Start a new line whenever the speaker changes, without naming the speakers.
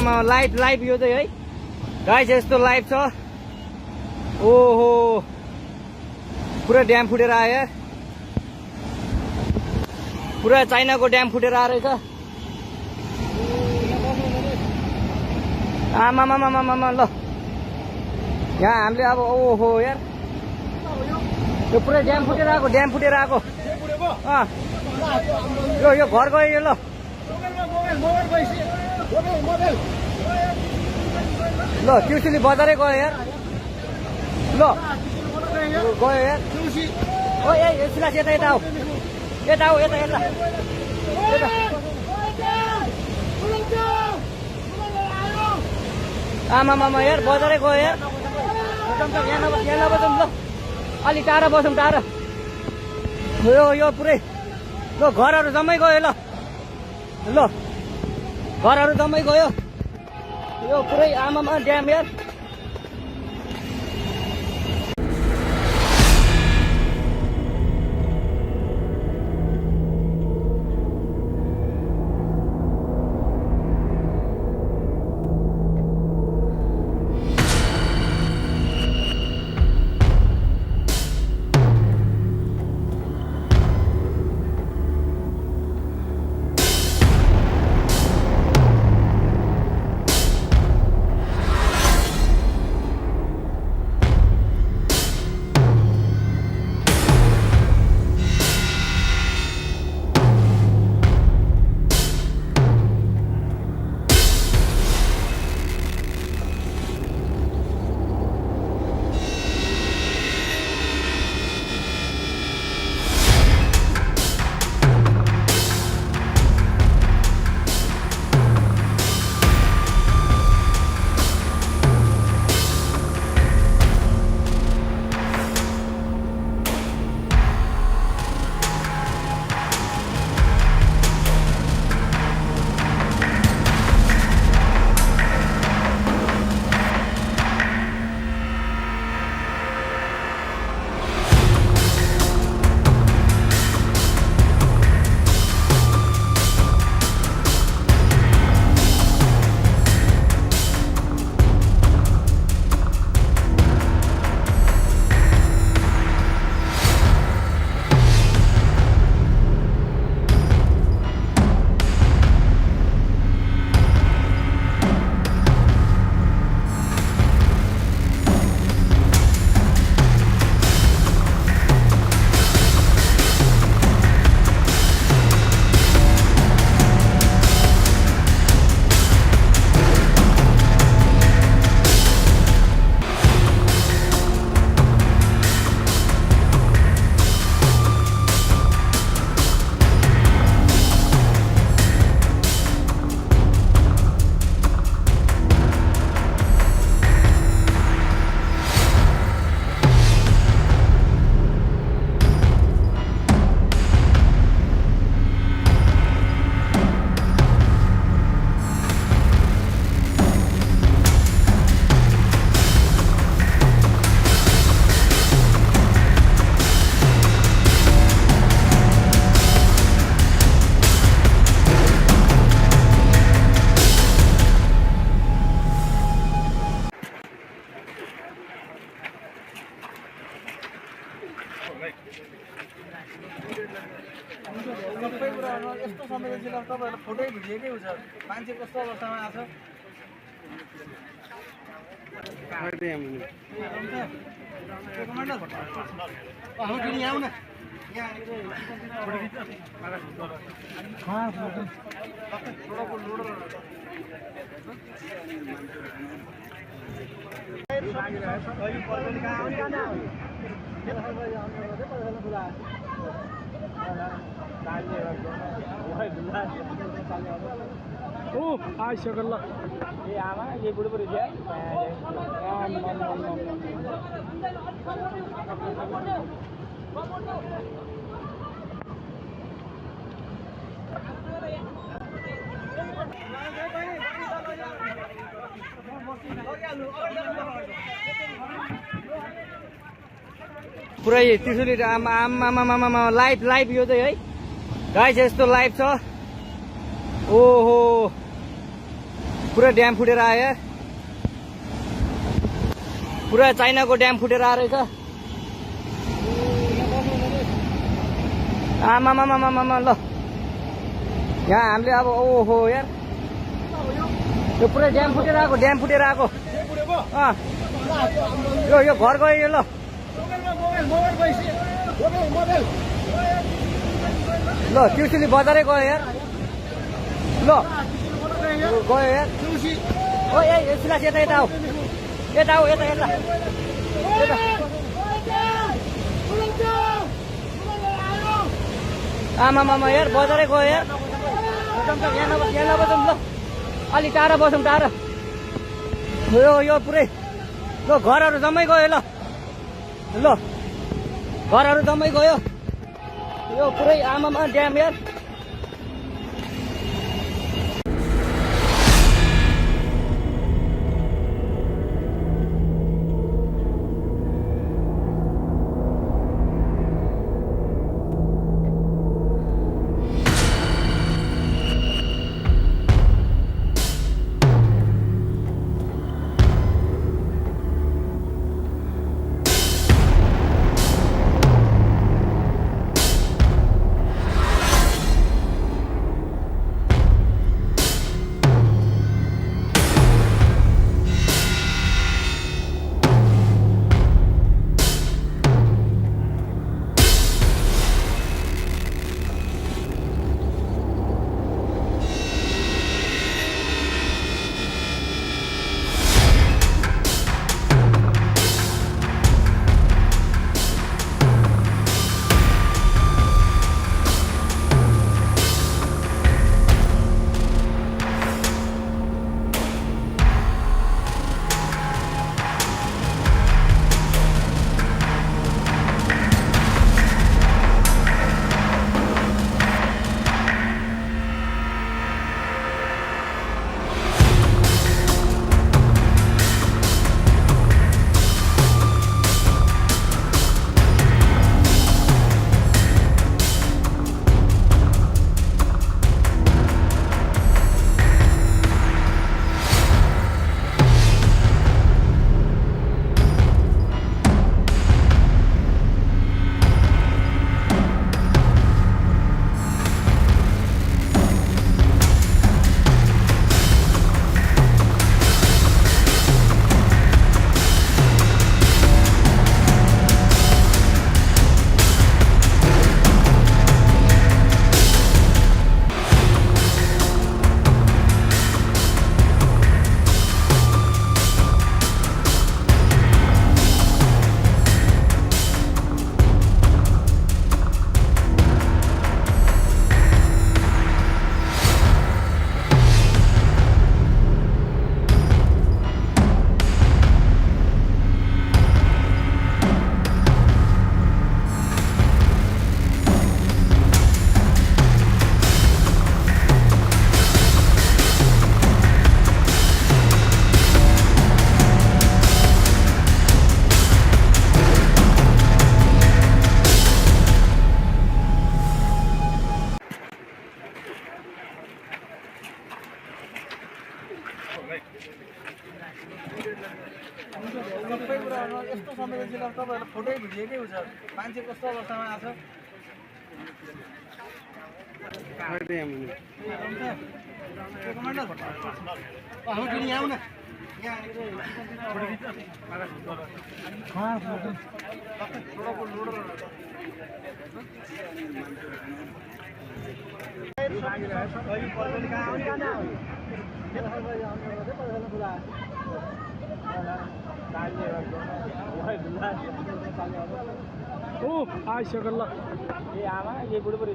आमामामा live live यो चाहिँ है गाइस यस्तो लाइभ छ। ओहो पुरा ड्याम फुटेर आयो यार, पुरा चाइनाको ड्याम फुटेर आएछ। आमामामामामा ल यहाँ हामीले अब ओहो यार यो पुरा ड्याम फुटेर आएको, ड्याम फुटेर आएको। यो घर गयो यो। ल ल ट्युसुली बजारै गयो यार। ल गयो यार। ओ ए सिलास यता यता आऊ, यता आऊ, यता यता आमामामा यार बजारै गयो यार। यहाँ नबसौँ ल, अलि टाढा बसौँ, टाढा। यो पुरै ल घरहरू जम्मै गयो। ल घरहरू जम्मै गयो। यो पुरै आमामा ड्याम यार।
सबै कुरा यस्तो संवेदनशील तपाईँहरूलाई फोटो भिडियोकै हुन्छ मान्छे कस्तो अवस्थामा आछ आइसक्यो ल ए आमा यो बुढो बुढी थियो
पुरै त्रिशुली आमामामामा लाइभ लाइभ यो चाहिँ है गाइस यस्तो लाइभ छ। ओहो पुरा ड्याम फुटेर आयो यार, पुरा चाइनाको ड्याम फुटेर आएर रहेछ। आमामामामामा ल यहाँ हामीले अब ओहो यार यो पुरै ड्याम फुटेर आएको, ड्याम फुटेर आएको। यो घर गयो यो। ल ल ट्युसुली बजारै गयो यार। ल गयो यार। ओ ए सुलास यता यता आऊ, यता आऊ, यता यता आमामामा यार बजारै गयो यार। यहाँ नबसौँ ल, अलि टाढा बसौँ, टाढा। यो पुरै ल घरहरू जम्मै गयो। ल घरहरू जम्मै गयो। यो पुरै आमामा ड्याम यार।
सबै कुरा यस्तो संवेदनशील अब तपाईँहरूले फोटै भिडियोकै हुन्छ मान्छे कस्तो अवस्थामा आछ आइसक्यो ल ए आमा यो बुढो बुढी